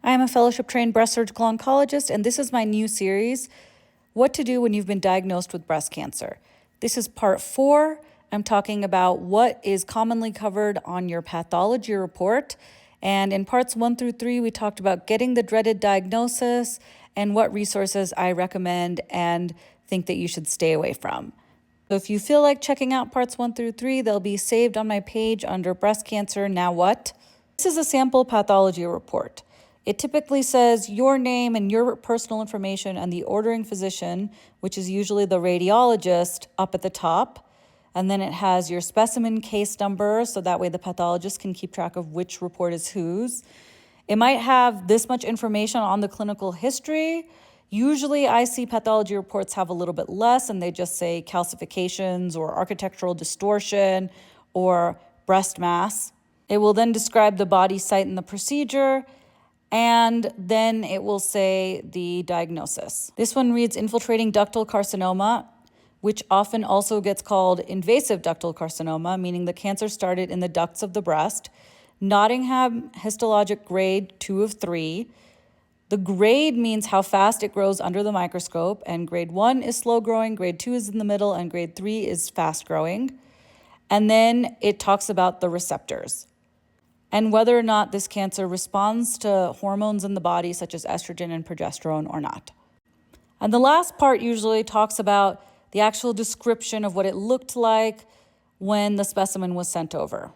I'm a fellowship-trained breast surgical oncologist, and this is my new series, What to Do When You've Been Diagnosed with Breast Cancer. This is part 4. I'm talking about what is commonly covered on your pathology report. And in parts 1 through 3, we talked about getting the dreaded diagnosis and what resources I recommend and think that you should stay away from. So if you feel like checking out parts 1 through 3, they'll be saved on my page under Breast Cancer Now What? This is a sample pathology report. It typically says your name and your personal information and the ordering physician, which is usually the radiologist, up at the top. And then it has your specimen case number, so that way the pathologist can keep track of which report is whose. It might have this much information on the clinical history. Usually I see pathology reports have a little bit less, and they just say calcifications or architectural distortion or breast mass. It will then describe the body site and the procedure, and then it will say the diagnosis. This one reads infiltrating ductal carcinoma, which often also gets called invasive ductal carcinoma, meaning the cancer started in the ducts of the breast. Nottingham histologic grade 2 of 3. The grade means how fast it grows under the microscope, and grade 1 is slow growing, grade 2 is in the middle, and grade 3 is fast growing. And then it talks about the receptors and whether or not this cancer responds to hormones in the body, such as estrogen and progesterone, or not. And the last part usually talks about the actual description of what it looked like when the specimen was sent over.